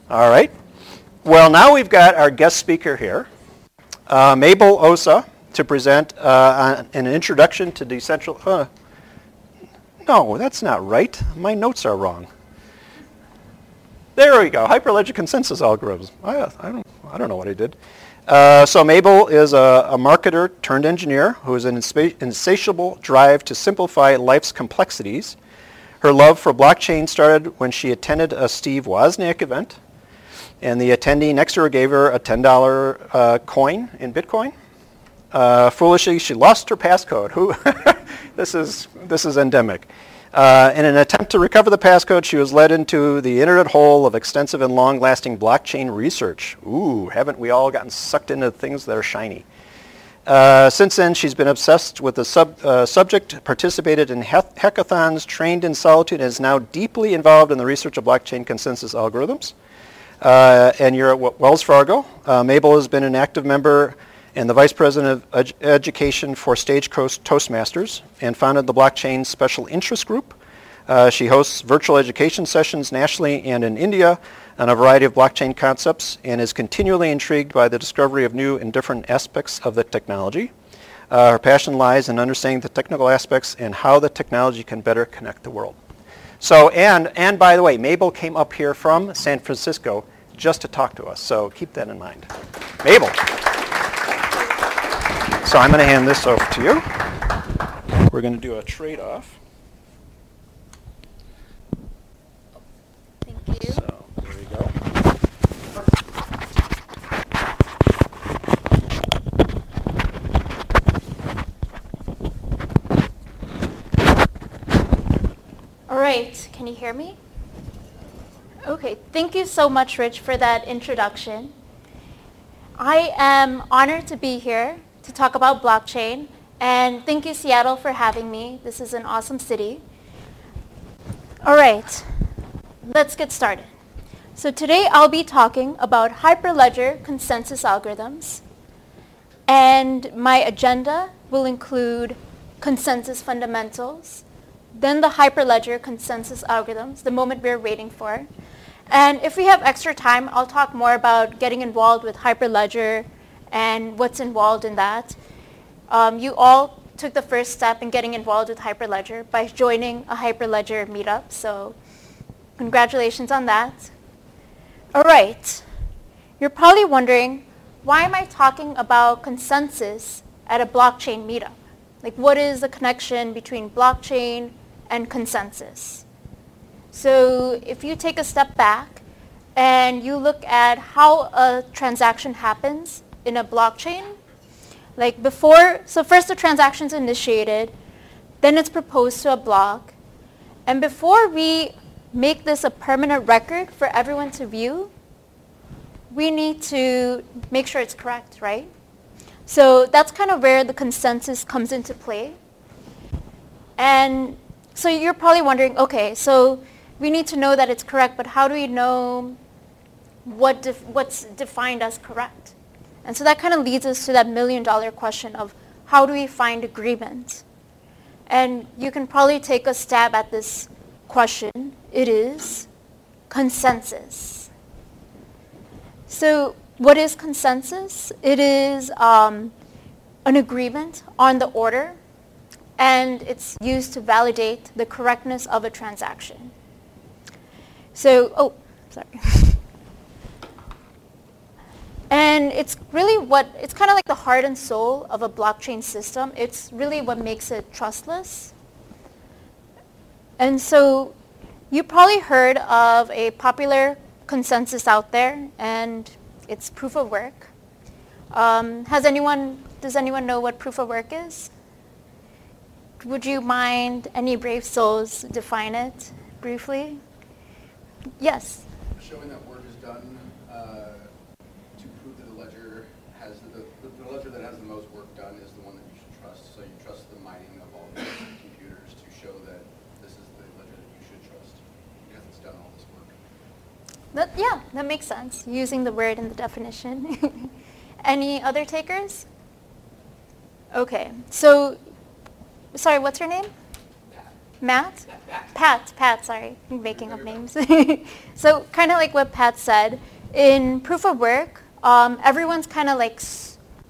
All right. Well, now we've got our guest speaker here, Mabel Osa, to present an introduction to decentralized. No, that's not right. My notes are wrong. There we go. Hyperledger consensus algorithms. I don't know what I did. So Mabel is a marketer turned engineer who has an insatiable drive to simplify life's complexities. Her love for blockchain started when she attended a Steve Wozniak event, and the attendee next to her gave her a $10 coin in Bitcoin. Foolishly, she lost her passcode. This is endemic. In an attempt to recover the passcode, she was led into the internet hole of extensive and long-lasting blockchain research. Ooh, haven't we all gotten sucked into things that are shiny? Since then, she's been obsessed with the subject, participated in hackathons, trained in solitude, and is now deeply involved in the research of blockchain consensus algorithms. And you're at Wells Fargo. Mabel has been an active member and the Vice President of Education for Stagecoach Toastmasters, and founded the Blockchain Special Interest Group. She hosts virtual education sessions nationally and in India on a variety of blockchain concepts, and is continually intrigued by the discovery of new and different aspects of the technology. Her passion lies in understanding the technical aspects and how the technology can better connect the world. So, and by the way, Mabel came up here from San Francisco just to talk to us, so keep that in mind. Mabel. So I'm going to hand this over to you. We're going to do a trade-off. Thank you. So there we go. All right, can you hear me? Okay, thank you so much, Rich, for that introduction. I am honored to be here to talk about blockchain, and thank you, Seattle, for having me. This is an awesome city. All right, let's get started. So today I'll be talking about Hyperledger consensus algorithms, and my agenda will include consensus fundamentals, then the Hyperledger consensus algorithms, the moment we're waiting for. And if we have extra time, I'll talk more about getting involved with Hyperledger and what's involved in that. You all took the first step in getting involved with Hyperledger by joining a Hyperledger meetup, so congratulations on that. All right, you're probably wondering, why am I talking about consensus at a blockchain meetup? Like, what is the connection between blockchain and consensus? So if you take a step back and you look at how a transaction happens in a blockchain, like before, so first the transaction's initiated, then it's proposed to a block, and before we make this a permanent record for everyone to view, we need to make sure it's correct, right? So that's kind of where the consensus comes into play. And so you're probably wondering, okay, so we need to know that it's correct, but how do we know what's defined as correct? And so that kind of leads us to that million-dollar question of how do we find agreement? And you can probably take a stab at this question. It is consensus. So what is consensus? It is an agreement on the order, and it's used to validate the correctness of a transaction. So, sorry. And it's really it's kind of like the heart and soul of a blockchain system. It's really what makes it trustless. And so you probably heard of a popular consensus out there, and it's proof of work. Does anyone know what proof of work is? Would you mind, any brave souls, define it briefly? Yes? Showing that work is done to prove that the ledger has, the ledger that has the most work done is the one that you should trust. So you trust the mining of all the computers to show that this is the ledger that you should trust because it's done all this work. Yeah, that makes sense, using the word in the definition. Any other takers? Okay, so, sorry, what's your name? Matt? Pat, sorry. I'm making up names. So kind of like what Pat said, in proof of work, everyone's kind of like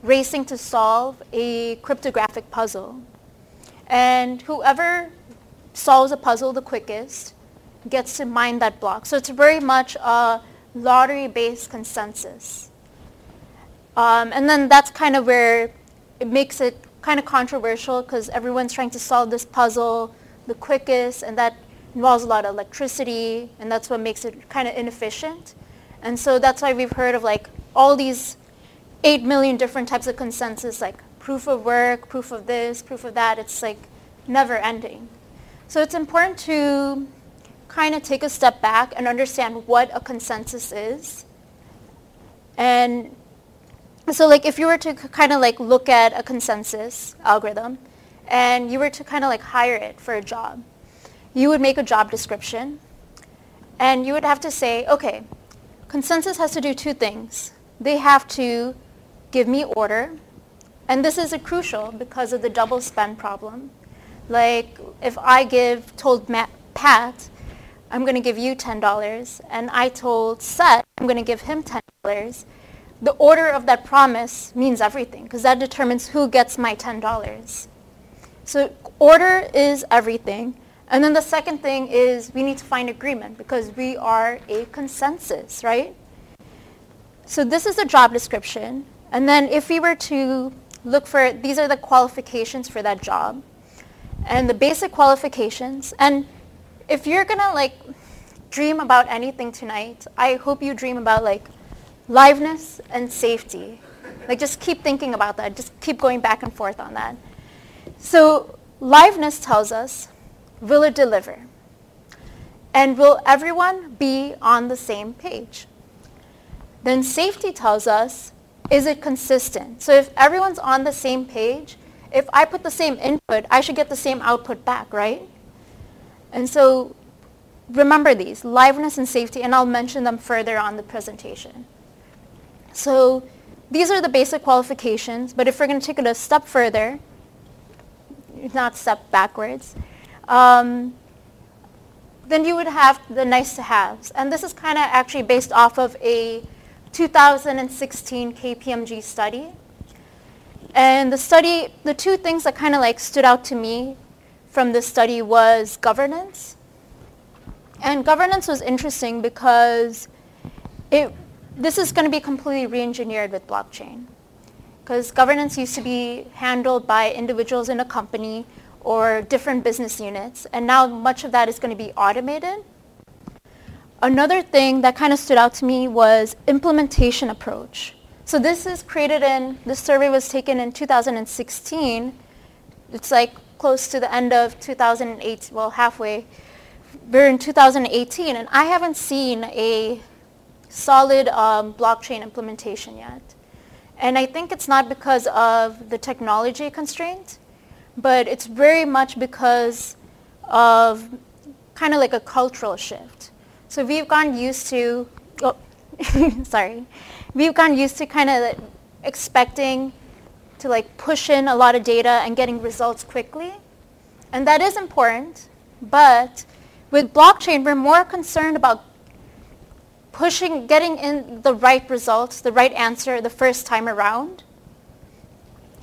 racing to solve a cryptographic puzzle. And whoever solves a puzzle the quickest gets to mine that block. So it's very much a lottery-based consensus. And then that's kind of where it makes it kind of controversial because everyone's trying to solve this puzzle the quickest, and that involves a lot of electricity, and that's what makes it kind of inefficient. And so that's why we've heard of like all these 8 million different types of consensus, like proof of work, proof of this, proof of that. It's like never ending. So it's important to kind of take a step back and understand what a consensus is. And so like if you were to kind of like look at a consensus algorithm and you were to kind of like hire it for a job, you would make a job description and you would have to say, okay, consensus has to do two things. They have to give me order, and this is crucial because of the double spend problem. Like if I told Pat, I'm going to give you $10, and I told Seth, I'm going to give him $10, the order of that promise means everything because that determines who gets my $10. So order is everything. And then the second thing is we need to find agreement because we are a consensus, right? So this is the job description. And then if we were to look for, these are the qualifications for that job. And the basic qualifications. And if you're going to like dream about anything tonight, I hope you dream about like liveness and safety. Like just keep thinking about that. Just keep going back and forth on that. So liveness tells us, will it deliver? And will everyone be on the same page? Then safety tells us, is it consistent? So if everyone's on the same page, if I put the same input, I should get the same output back, right? And so remember these, liveness and safety, and I'll mention them further on the presentation. So these are the basic qualifications, but if we're going to take it a step further, not step backwards, then you would have the nice to haves. And this is kind of actually based off of a 2016 KPMG study. And the study, the two things that kind of like stood out to me from this study was governance. And governance was interesting because this is going to be completely re-engineered with blockchain. Because governance used to be handled by individuals in a company or different business units, and now much of that is going to be automated. Another thing that kind of stood out to me was implementation approach. So this is created this survey was taken in 2016. It's like close to the end of 2008, well halfway. We're in 2018, and I haven't seen a solid blockchain implementation yet. And I think it's not because of the technology constraint, but it's very much because of kind of like a cultural shift. So we've gotten used to, we've gotten used to kind of expecting to like push in a lot of data and getting results quickly. And that is important, but with blockchain, we're more concerned about getting in the right results, the right answer the first time around,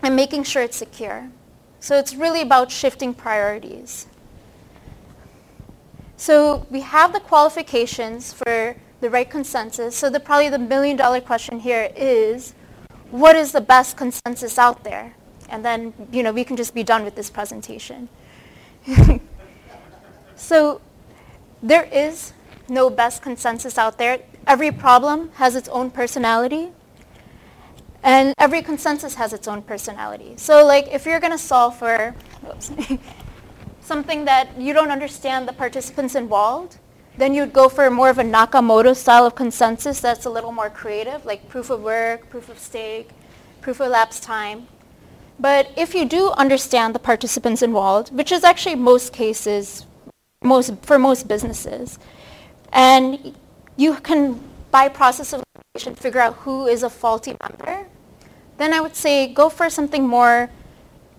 and making sure it's secure. So it's really about shifting priorities. So we have the qualifications for the right consensus. So probably the million-dollar question here is, what is the best consensus out there? And then we can just be done with this presentation. So there is no best consensus out there. Every problem has its own personality, and every consensus has its own personality. So like if you're going to solve for something that you don't understand the participants involved, then you'd go for more of a Nakamoto style of consensus that's a little more creative, like proof of work, proof of stake, proof of elapsed time. But if you do understand the participants involved, which is actually most cases, for most businesses, and you can, by process of elimination, figure out who is a faulty member, then I would say go for something more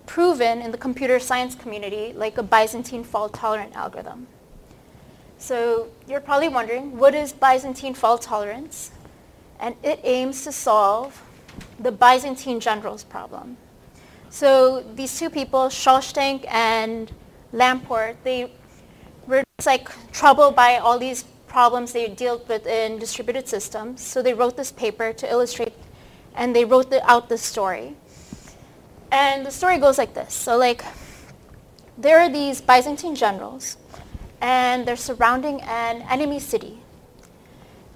proven in the computer science community like a Byzantine fault-tolerant algorithm. So you're probably wondering, what is Byzantine fault tolerance? And it aims to solve the Byzantine generals problem. So these two people, Shawshank and Lamport, they were just like troubled by all these problems they deal with in distributed systems. So they wrote this paper to illustrate, and they wrote out this story. And the story goes like this. So like, there are these Byzantine generals, and they're surrounding an enemy city.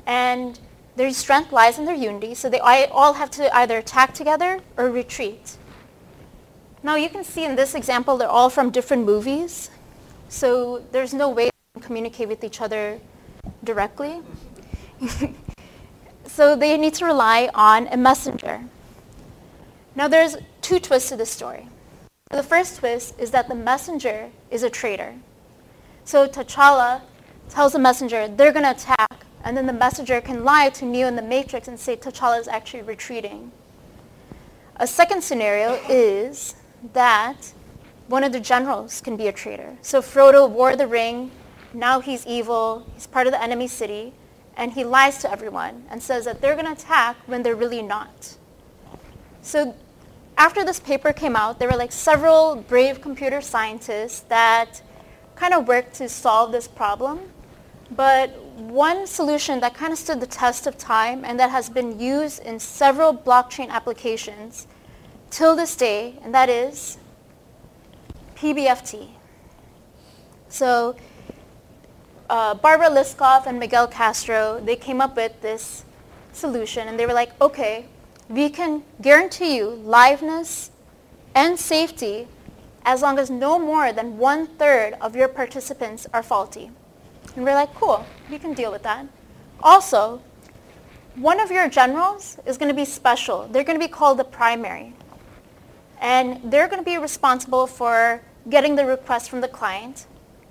And their strength lies in their unity, so they all have to either attack together or retreat. Now you can see in this example, they're all from different movies, so there's no way to communicate with each other directly. So they need to rely on a messenger. Now there's two twists to this story. The first twist is that the messenger is a traitor. So T'Challa tells the messenger they're going to attack, and then the messenger can lie to Neo in the Matrix and say T'Challa is actually retreating. A second scenario is that one of the generals can be a traitor. So Frodo wore the ring, now he's evil, he's part of the enemy city, and he lies to everyone and says that they're going to attack when they're really not. So after this paper came out, there were like several brave computer scientists that kind of worked to solve this problem. But one solution that kind of stood the test of time and that has been used in several blockchain applications till this day, and that is PBFT. So Barbara Liskov and Miguel Castro, they came up with this solution, and they were like, okay, we can guarantee you liveness and safety as long as no more than 1/3 of your participants are faulty. And we're like, cool, we can deal with that. Also, one of your generals is going to be special. They're going to be called the primary. And they're going to be responsible for getting the request from the client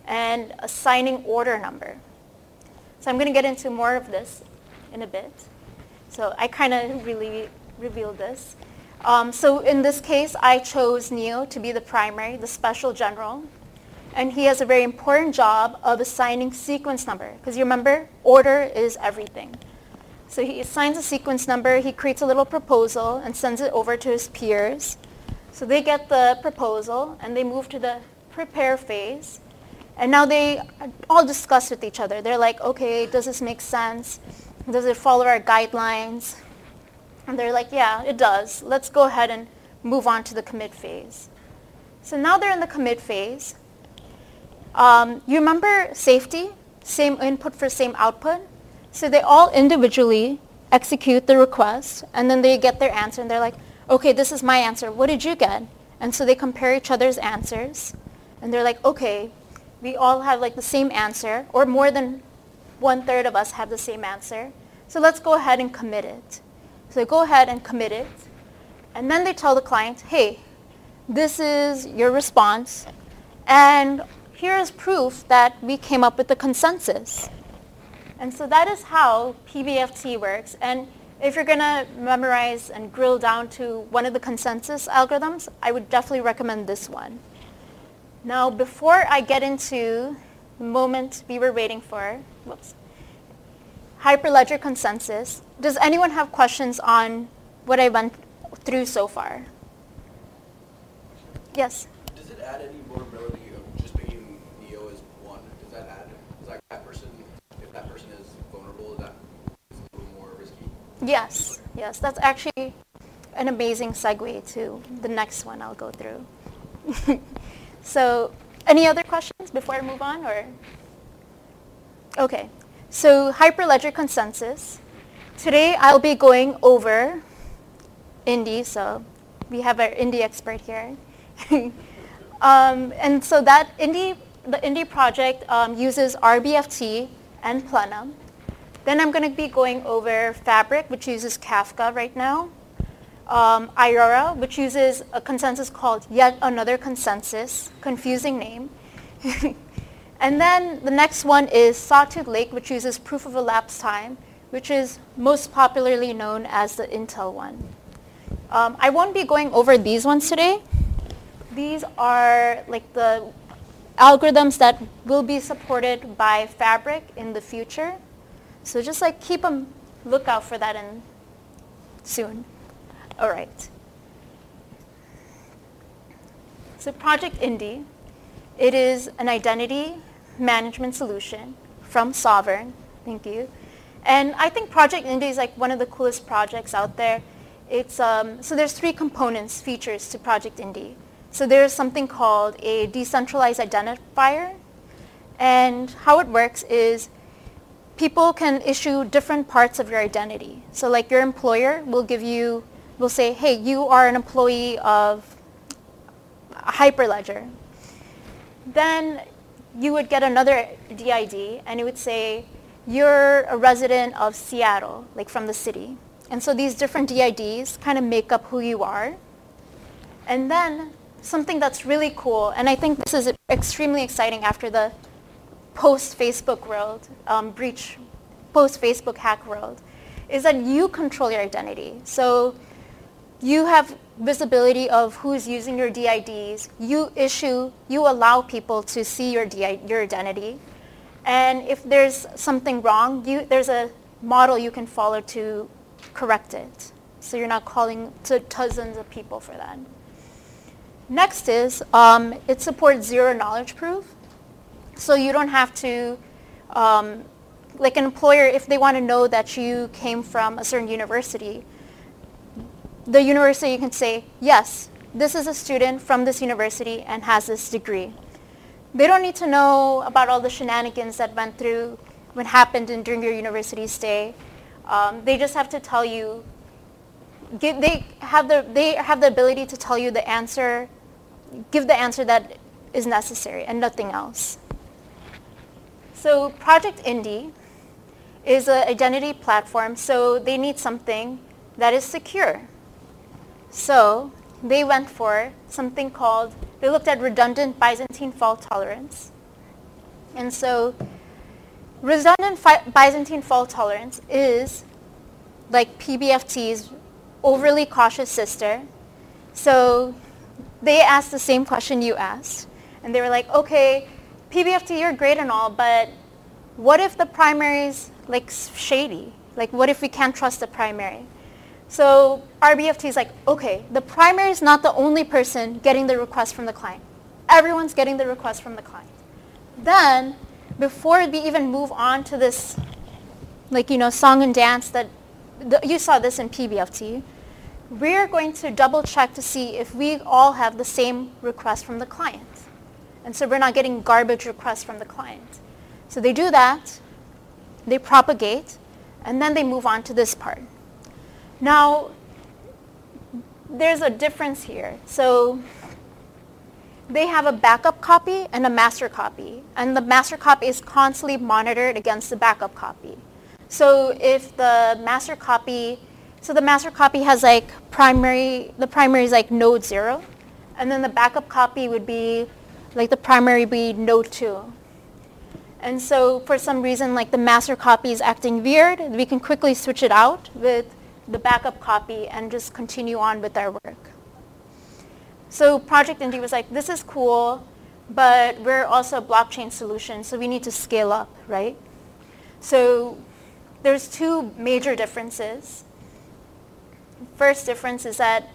and assigning order number. So I'm going to get into more of this in a bit. So I kind of really revealed this. So in this case, I chose Neo to be the primary, the special general. And he has a very important job of assigning sequence number. Because you remember, order is everything. So he assigns a sequence number, he creates a little proposal and sends it over to his peers. So they get the proposal and they move to the prepare phase. And now they all discuss with each other. They're like, okay, does this make sense? Does it follow our guidelines? And they're like, yeah, it does. Let's go ahead and move on to the commit phase. So now they're in the commit phase. You remember safety? Same input for same output? So they all individually execute the request, and then they get their answer, and they're like, okay, this is my answer. What did you get? And so they compare each other's answers, and they're like, okay, we all have like the same answer, or more than 1/3 of us have the same answer. So let's go ahead and commit it. So they go ahead and commit it, and then they tell the client, hey, this is your response, and here is proof that we came up with the consensus. And so that is how PBFT works. And if you're going to memorize and drill down to one of the consensus algorithms, I would definitely recommend this one. Now, before I get into the moment we were waiting for, Hyperledger consensus, does anyone have questions on what I went through so far? Yes? Does it add any vulnerability of just making Neo as one? Does that add, is like that person, if that person is vulnerable, is that a little more risky? Yes, yes. That's actually an amazing segue to the next one I'll go through. So, any other questions before I move on, or? Okay, so Hyperledger consensus. Today I'll be going over Indy, so we have our Indy expert here. And so that the Indy project uses RBFT and Plenum. Then I'm going to be going over Fabric, which uses Kafka right now. Iroha, which uses a consensus called Yet Another Consensus, confusing name. And then the next one is Sawtooth Lake, which uses proof of elapsed time, which is most popularly known as the Intel one. I won't be going over these ones today. These are like the algorithms that will be supported by Fabric in the future. So just like keep a lookout for that in soon. All right. So Project Indy, it is an identity management solution from Sovereign. Thank you. And I think Project Indy is like one of the coolest projects out there. It's, so there's 3 components, features to Project Indy. So there's something called a decentralized identifier. And how it works is people can issue different parts of your identity. So like your employer will say, hey, you are an employee of Hyperledger. Then you would get another DID and it would say, you're a resident of Seattle, like from the city. And so these different DIDs kind of make up who you are. And then something that's really cool, and I think this is extremely exciting after the post-Facebook world, post-Facebook hack world, is that you control your identity. So you have visibility of who's using your DIDs. You allow people to see your identity. And if there's something wrong, there's a model you can follow to correct it. So you're not calling to dozens of people for that. Next is, it supports zero knowledge proof. So you don't have to, like an employer, if they want to know that you came from a certain university, the university can say, yes, this is a student from this university and has this degree. They don't need to know about all the shenanigans that happened during your university stay. They just have to tell you, they have the ability to tell you the answer, give the answer that is necessary and nothing else. So Project Indy is an identity platform, so they need something that is secure. So they went for something called, they looked at redundant Byzantine fault tolerance. And so redundant Byzantine fault tolerance is like PBFT's overly cautious sister. So they asked the same question you asked. And they were like, okay, PBFT, you're great and all, but what if the primary's like shady? Like what if we can't trust the primary? So RBFT is like, okay, the primary is not the only person getting the request from the client. Everyone's getting the request from the client. Then, before we even move on to this, like, song and dance that, you saw this in PBFT, we're going to double check to see if we all have the same request from the client. And so we're not getting garbage requests from the client. So they do that, they propagate, and then they move on to this part. Now, there's a difference here. So they have a backup copy and a master copy. And the master copy is constantly monitored against the backup copy. So if the master copy has like the primary is like node 0. And then the backup copy would be, like the primary would be node 2. And so for some reason, like the master copy is acting weird, we can quickly switch it out with the backup copy and just continue on with our work. So Project Indy was like, this is cool, but we're also a blockchain solution, so we need to scale up, right? So there's 2 major differences. First difference is that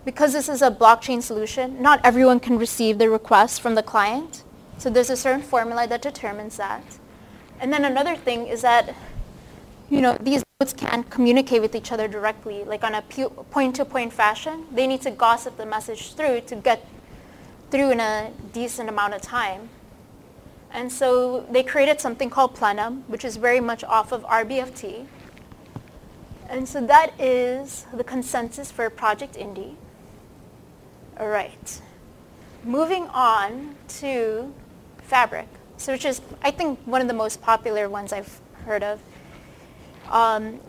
because this is a blockchain solution, not everyone can receive the request from the client. So there's a certain formula that determines that. And then another thing is that these nodes can't communicate with each other directly, like on a point-to-point fashion. They need to gossip the message through to get through in a decent amount of time. And so they created something called Plenum, which is very much off of RBFT. And so that is the consensus for Project Indy. All right. Moving on to Fabric, which is, I think, one of the most popular ones I've heard of.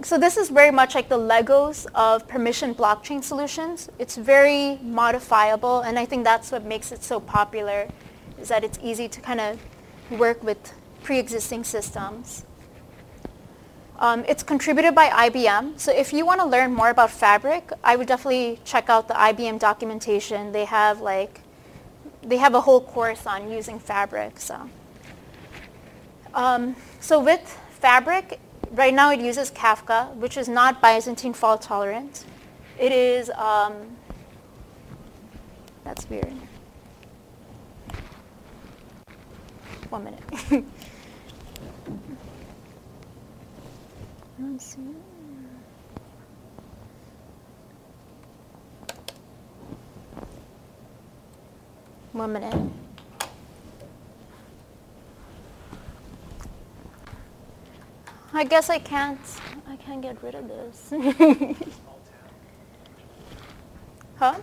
So this is very much like the Legos of permission blockchain solutions. It's very modifiable, and I think that's what makes it so popular, is that it's easy to kind of work with pre-existing systems. It's contributed by IBM. So if you want to learn more about Fabric, I would definitely check out the IBM documentation. They have a whole course on using Fabric. So with Fabric, right now it uses Kafka, which is not Byzantine fault tolerant. It is, that's weird. 1 minute. Let's see. One minute. I guess I can't get rid of this. Huh?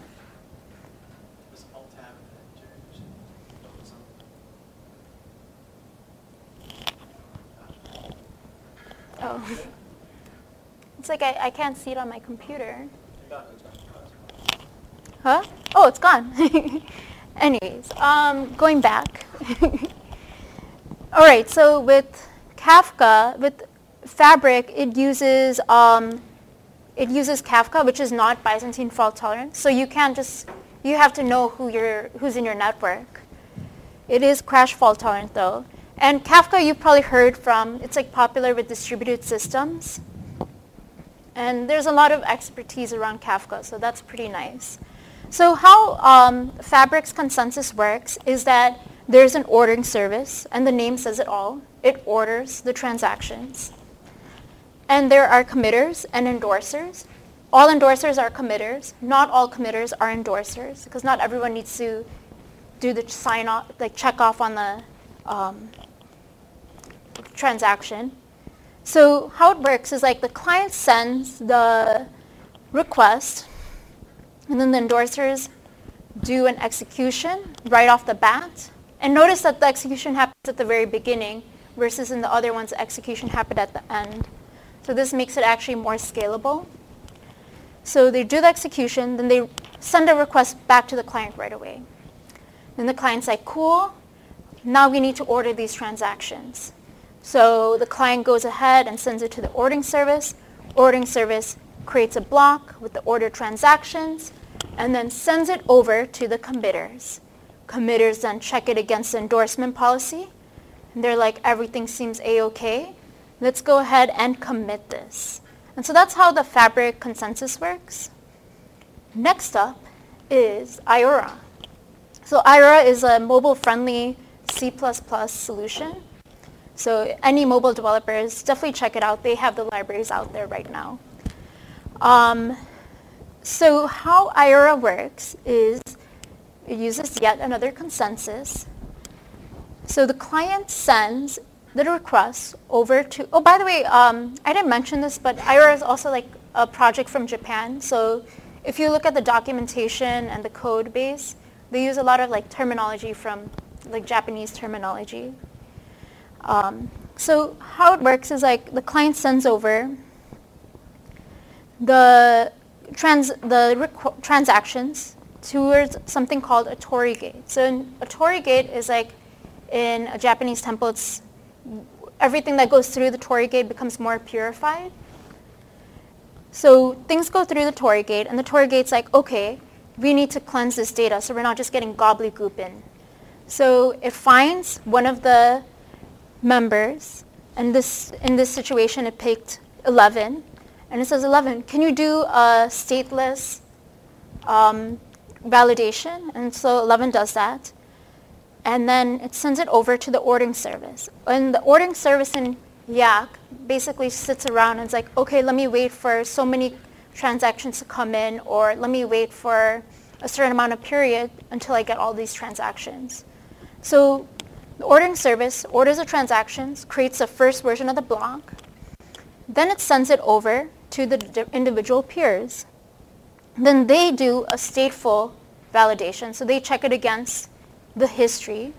Oh. It's like I can't see it on my computer. Huh? Oh, it's gone. Anyways, going back. All right, so with Kafka, with Fabric, it uses Kafka, which is not Byzantine fault tolerant. So you can't just, you have to know who's in your network. It is crash fault tolerant though. And Kafka you've probably heard from, it's like popular with distributed systems. And there's a lot of expertise around Kafka, so that's pretty nice. So how Fabric's consensus works is that there's an ordering service, and the name says it all. It orders the transactions. And there are committers and endorsers. All endorsers are committers. Not all committers are endorsers, because not everyone needs to do the sign off, like check off on the transaction. So how it works is like the client sends the request, and then the endorsers do an execution right off the bat. And notice that the execution happens at the very beginning, versus in the other ones, the execution happened at the end. So this makes it actually more scalable. So they do the execution, then they send a request back to the client right away. Then the client's like, cool, now we need to order these transactions. So the client goes ahead and sends it to the ordering service. Ordering service creates a block with the ordered transactions and then sends it over to the committers. Committers then check it against the endorsement policy. And they're like, everything seems A-okay. Let's go ahead and commit this. And so that's how the Fabric consensus works. Next up is Iroha. So Iroha is a mobile-friendly C++ solution. So any mobile developers, definitely check it out. They have the libraries out there right now. So how Iroha works is it uses yet another consensus. So the client sends the request over to, oh, by the way, I didn't mention this, but Iroha is also like a project from Japan. So if you look at the documentation and the code base, they use a lot of like terminology from like Japanese terminology. So how it works is like the client sends over the transactions towards something called a Tori gate. So a Tori gate is like in a Japanese temple, it's everything that goes through the Tori gate becomes more purified. So things go through the Tori gate, and the Tori gate's like, okay, we need to cleanse this data so we're not just getting gobbledygook in. So it finds one of the members, and in this situation it picked 11, and it says, 11, can you do a stateless validation? And so 11 does that, and then it sends it over to the ordering service. And the ordering service in Yak basically sits around and it's like, okay, let me wait for so many transactions to come in, or let me wait for a certain amount of period until I get all these transactions. So the ordering service orders the transactions, creates the first version of the block, then it sends it over to the individual peers. Then they do a stateful validation, so they check it against the history,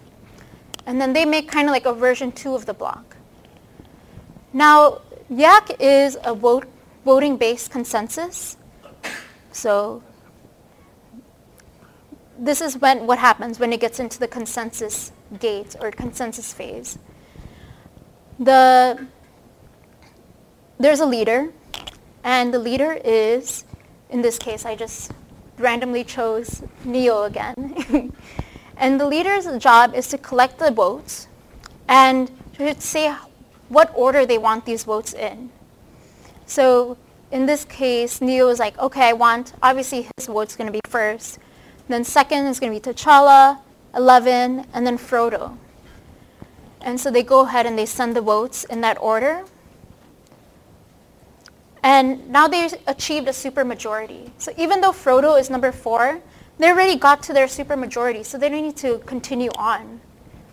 and then they make kind of like a version 2 of the block. Now, Yak is a voting-based consensus, so this is what happens when it gets into the consensus gate or consensus phase. The there's a leader, and the leader is, in this case, I just randomly chose Neo again. And the leader's job is to collect the votes and to say what order they want these votes in. So in this case, Neo is like, okay, obviously his vote's going to be first. Then second is going to be T'Challa, 11, and then Frodo. And so they go ahead and they send the votes in that order. And now they achieved a supermajority. So even though Frodo is number 4, they already got to their supermajority, so they don't need to continue on.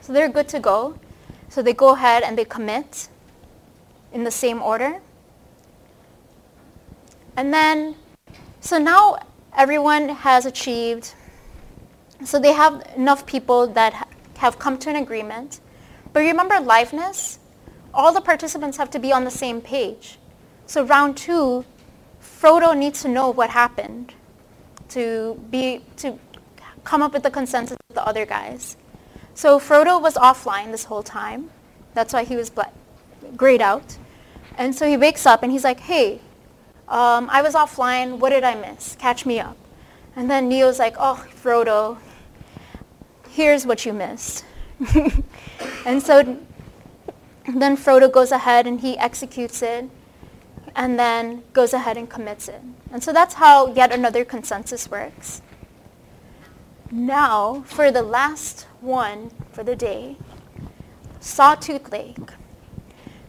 So they're good to go. So they go ahead and they commit in the same order. And then, so now everyone has achieved, so they have enough people that have come to an agreement. But remember liveness? All the participants have to be on the same page. So round 2, Frodo needs to know what happened to come up with the consensus with the other guys. So Frodo was offline this whole time. That's why he was grayed out. And so he wakes up and he's like, hey, I was offline. What did I miss? Catch me up. And then Neo's like, oh, Frodo, here's what you missed. And so then Frodo goes ahead and he executes it and then goes ahead and commits it. And so that's how yet another consensus works. Now, for the last one for the day, Sawtooth Lake.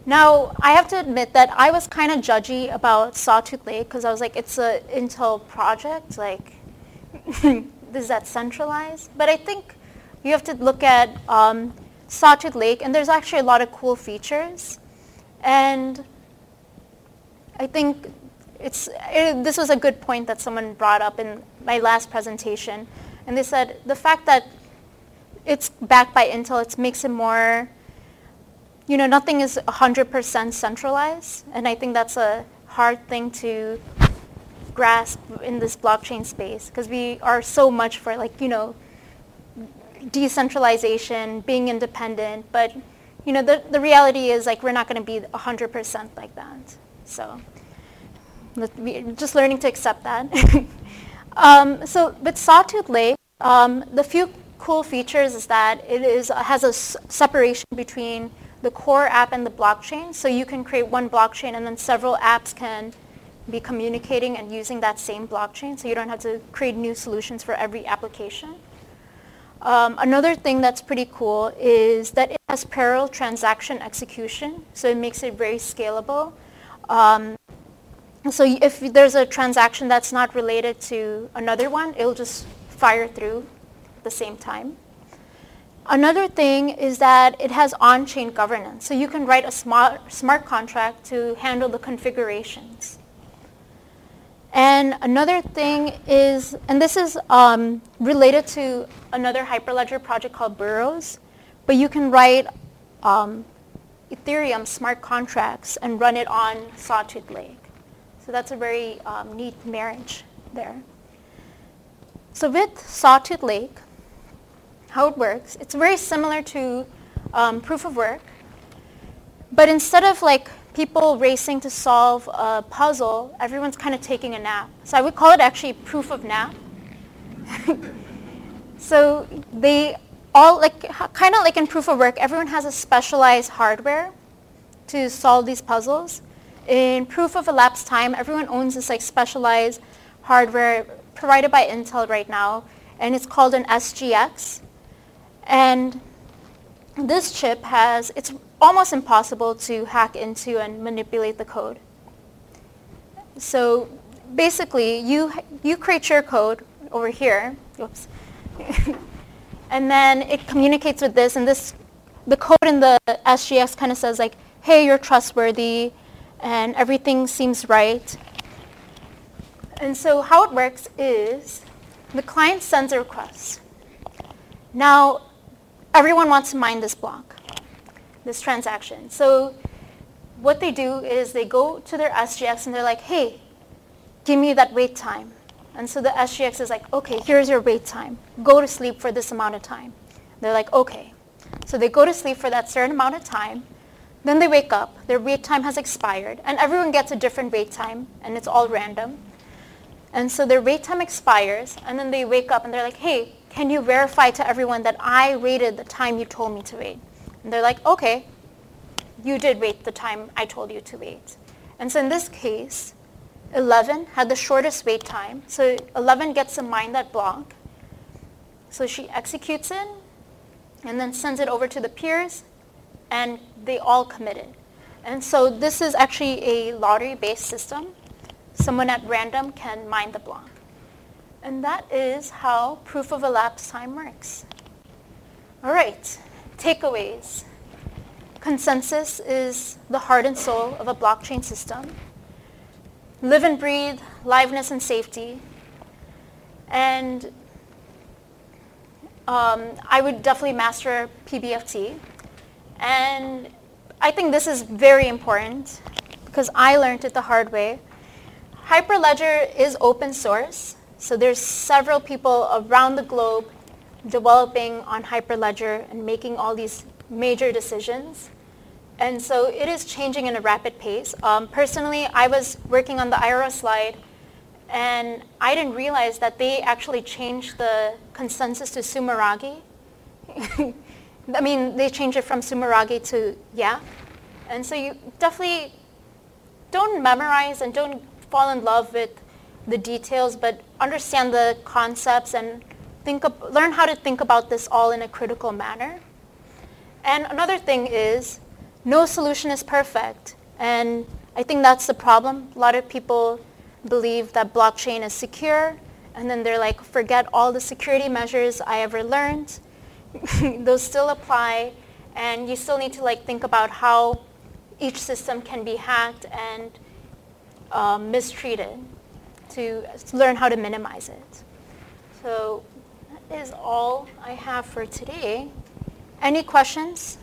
Now, I have to admit that I was kind of judgy about Sawtooth Lake because I was like, it's an Intel project, like, is that centralized? But I think you have to look at Sawtooth Lake, and there's actually a lot of cool features. And I think this was a good point that someone brought up in my last presentation. And they said the fact that it's backed by Intel, it makes it more, nothing is 100% centralized. And I think that's a hard thing to grasp in this blockchain space because we are so much for decentralization, being independent. But, the reality is we're not going to be 100% like that. So we're just learning to accept that. So with Sawtooth Lake, the few cool features is that it has a separation between the core app and the blockchain. So you can create one blockchain and then several apps can be communicating and using that same blockchain. So you don't have to create new solutions for every application. Another thing that's pretty cool is that it has parallel transaction execution. So it makes it very scalable. So if there's a transaction that's not related to another one, it'll just fire through at the same time. Another thing is that it has on-chain governance. So you can write a smart contract to handle the configurations. And another thing is, and this is related to another Hyperledger project called Burrows, but you can write Ethereum smart contracts and run it on Sawtooth Lake. So that's a very neat marriage there. So with Sawtooth Lake, how it works, it's very similar to proof of work, but instead of people racing to solve a puzzle, everyone's kind of taking a nap. So I would call it actually proof of nap. So they all, kind of like in proof of work, everyone has a specialized hardware to solve these puzzles. In proof of elapsed time, everyone owns this specialized hardware provided by Intel right now, and it's called an SGX. And this chip it's almost impossible to hack into and manipulate the code. So basically, you create your code over here, oops, and then it communicates with this, and the code in the SGX kind of says hey, you're trustworthy, and everything seems right. And so how it works is the client sends a request. Now, everyone wants to mine this block, this transaction. So what they do is they go to their SGX and they're like, hey, give me that wait time. And so the SGX is like, okay, here's your wait time. Go to sleep for this amount of time. They're like, okay. So they go to sleep for that certain amount of time. Then they wake up, their wait time has expired, and everyone gets a different wait time, and it's all random. And so their wait time expires, and then they wake up and they're like, hey, can you verify to everyone that I waited the time you told me to wait? And they're like, okay, you did wait the time I told you to wait. And so in this case, 11 had the shortest wait time, so 11 gets to mine that block. So she executes it, and then sends it over to the peers, and they all committed. And so this is actually a lottery-based system. Someone at random can mine the block. And that is how proof of elapsed time works. All right, takeaways. Consensus is the heart and soul of a blockchain system. Live and breathe liveness and safety. And I would definitely master PBFT. And I think this is very important because I learned it the hard way. Hyperledger is open source, so there's several people around the globe developing on Hyperledger and making all these major decisions. And so it is changing in a rapid pace. Personally, I was working on the Iroha slide, and I didn't realize that they actually changed the consensus to Sumeragi. I mean, they changed it from Sumeragi to yeah. And so you definitely don't memorize and don't fall in love with the details, but understand the concepts and learn how to think about this all in a critical manner. And another thing is, no solution is perfect. And I think that's the problem. A lot of people believe that blockchain is secure, and then they're like, forget all the security measures I ever learned. Those still apply, and you still need to think about how each system can be hacked and mistreated to learn how to minimize it. So that is all I have for today. Any questions?